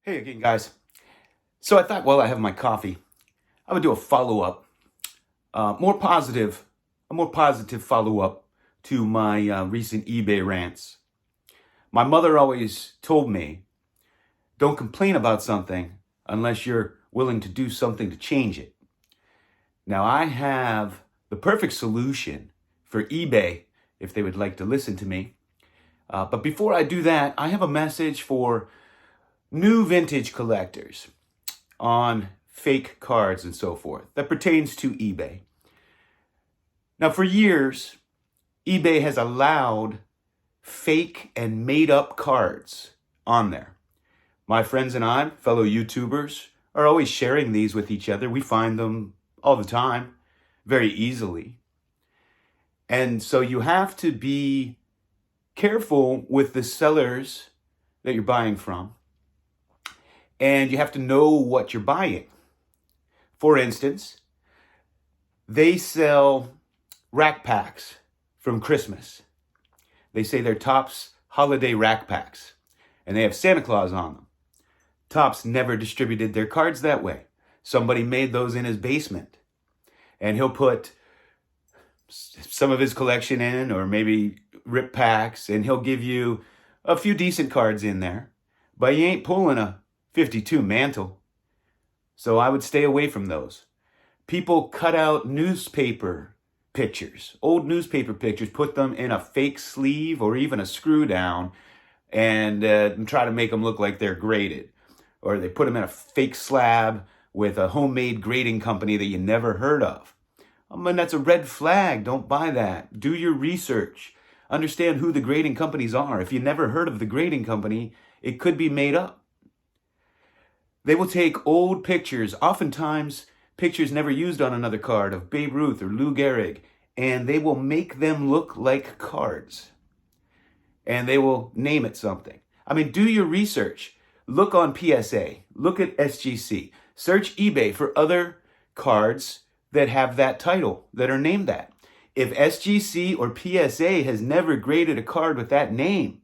Hey again, guys. So I thought while I have my coffee, I would do a follow-up, a more positive follow-up to my recent eBay rants. My mother always told me, don't complain about something unless you're willing to do something to change it. Now I have the perfect solution for eBay if they would like to listen to me. But before I do that, I have a message for new vintage collectors on fake cards and so forth that pertains to eBay. Now, for years, eBay has allowed fake and made up cards on there. My friends and I, fellow YouTubers, are always sharing these with each other. We find them all the time, very easily. And so you have to be careful with the sellers that you're buying from. And you have to know what you're buying. For instance, they sell rack packs from Christmas. They say they're Topps holiday rack packs, and they have Santa Claus on them. Topps never distributed their cards that way. Somebody made those in his basement, and he'll put some of his collection in, or maybe rip packs, and he'll give you a few decent cards in there, but you ain't pulling a 52 mantle. So I would stay away from those. People cut out newspaper pictures, old newspaper pictures, put them in a fake sleeve or even a screw down and try to make them look like they're graded. Or they put them in a fake slab with a homemade grading company that you never heard of. And that's a red flag. Don't buy that. Do your research. Understand who the grading companies are. If you never heard of the grading company, it could be made up. They will take old pictures, oftentimes pictures never used on another card, of Babe Ruth or Lou Gehrig, and they will make them look like cards. And they will name it something. I mean, do your research. Look on PSA. Look at SGC. Search eBay for other cards that have that title, that are named that. If SGC or PSA has never graded a card with that name,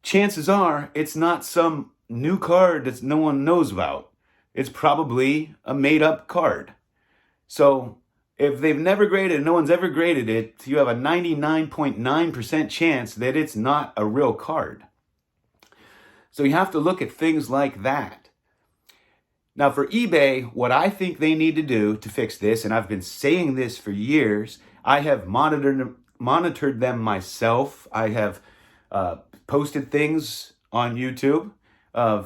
chances are it's not some new card that no one knows about. It's probably a made-up card. So if they've never graded, no one's ever graded it, you have a 99.9% chance that it's not a real card. So you have to look at things like that. Now for eBay, what I think they need to do to fix this, and I've been saying this for years, I have monitored them myself. I have posted things on YouTube,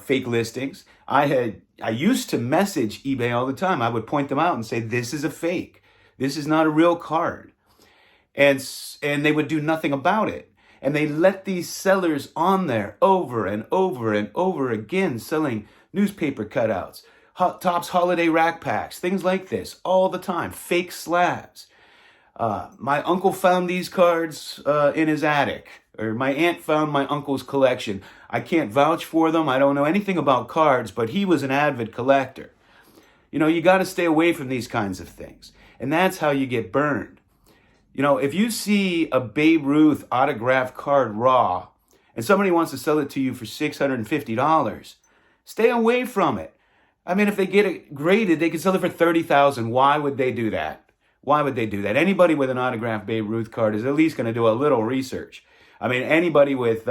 fake listings. I used to message eBay all the time. I would point them out and say, this is a fake. This is not a real card. And they would do nothing about it. And they let these sellers on there over and over and over again, selling newspaper cutouts, Topps holiday rack packs, things like this all the time, fake slabs. My uncle found these cards in his attic, or my aunt found my uncle's collection. I can't vouch for them. I don't know anything about cards, but he was an avid collector. You know, you got to stay away from these kinds of things. And that's how you get burned. You know, if you see a Babe Ruth autographed card raw and somebody wants to sell it to you for $650, stay away from it. I mean, if they get it graded, they can sell it for $30,000. Why would they do that? Why would they do that? Anybody with an autographed Babe Ruth card is at least going to do a little research. I mean, anybody with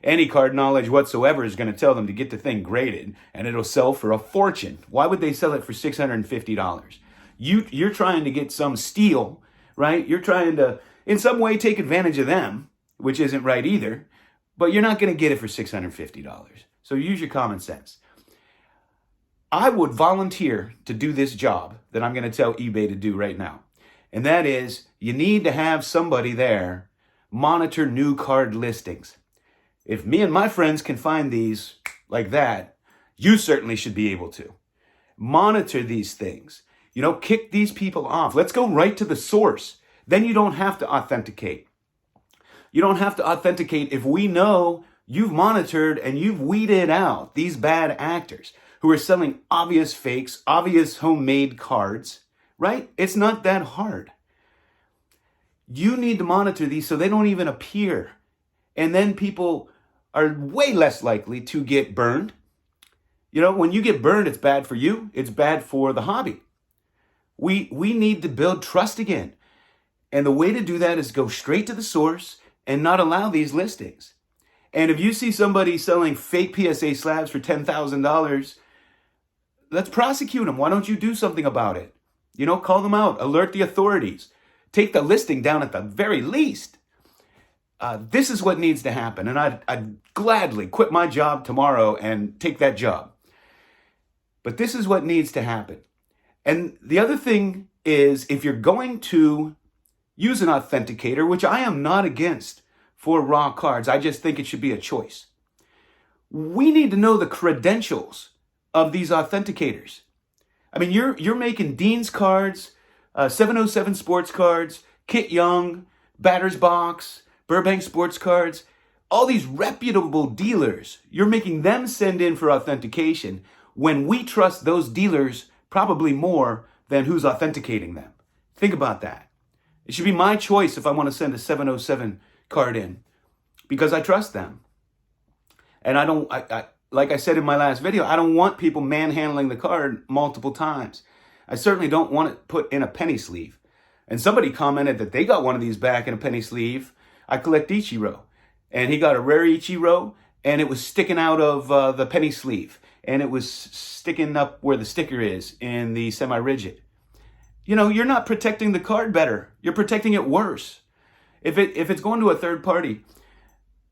any card knowledge whatsoever is going to tell them to get the thing graded, and it'll sell for a fortune. Why would they sell it for $650? You're trying to get some steal, right? You're trying to, in some way, take advantage of them, which isn't right either, but you're not going to get it for $650. So use your common sense. I would volunteer to do this job that I'm going to tell eBay to do right now. And that is, you need to have somebody there monitor new card listings. If me and my friends can find these like that, you certainly should be able to. Monitor these things. You know, kick these people off. Let's go right to the source. Then you don't have to authenticate. You don't have to authenticate if we know you've monitored and you've weeded out these bad actors who are selling obvious fakes, obvious homemade cards, right? It's not that hard. You need to monitor these so they don't even appear. And then people are way less likely to get burned You know, when you get burned, it's bad for you. It's bad for the hobby. We need to build trust again. And the way to do that is go straight to the source and not allow these listings. And if you see somebody selling fake PSA slabs for $10,000, let's prosecute them. Why don't you do something about it? You know, call them out, alert the authorities, take the listing down at the very least. This is what needs to happen. And I'd gladly quit my job tomorrow and take that job. But this is what needs to happen. And the other thing is, if you're going to use an authenticator, which I am not against for raw cards, I just think it should be a choice. We need to know the credentials of these authenticators. I mean, you're making Dean's cards, 707 sports cards, Kit Young, Batter's Box, Burbank Sports Cards, all these reputable dealers. You're making them send in for authentication when we trust those dealers probably more than who's authenticating them. Think about that. It should be my choice if I want to send a 707 card in because I trust them. And I like I said in my last video, I don't want people manhandling the card multiple times. I certainly don't want it put in a penny sleeve. And somebody commented that they got one of these back in a penny sleeve. I collect Ichiro. And he got a rare Ichiro, and it was sticking out of the penny sleeve. And it was sticking up where the sticker is in the semi-rigid. You know, you're not protecting the card better. You're protecting it worse. If it's going to a third party,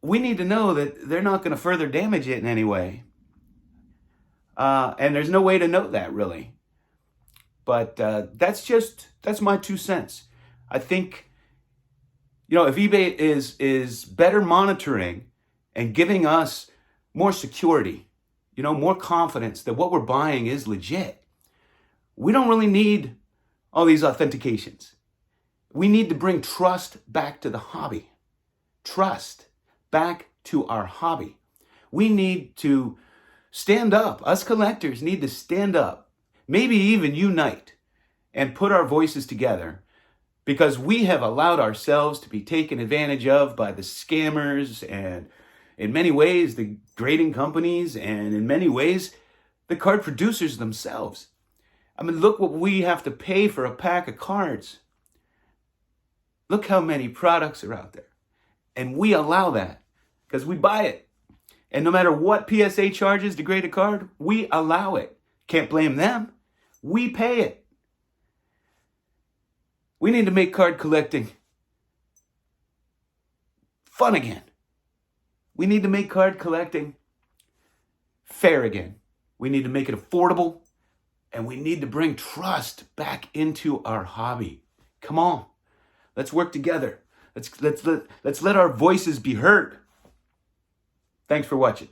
we need to know that they're not going to further damage it in any way. And there's no way to know that, really. But that's my 2 cents. I think, you know, if eBay is better monitoring and giving us more security, you know, more confidence that what we're buying is legit, we don't really need all these authentications. We need to bring trust back to the hobby. Trust back to our hobby. We need to stand up. Us collectors need to stand up, maybe even unite and put our voices together, because we have allowed ourselves to be taken advantage of by the scammers and in many ways the grading companies and in many ways the card producers themselves. I mean, look what we have to pay for a pack of cards. Look how many products are out there. And we allow that because we buy it. And no matter what PSA charges to grade a card, we allow it. Can't blame them. We pay it. We need to make card collecting fun again. We need to make card collecting fair again. We need to make it affordable. And we need to bring trust back into our hobby. Come on. Let's work together. Let's let our voices be heard. Thanks for watching.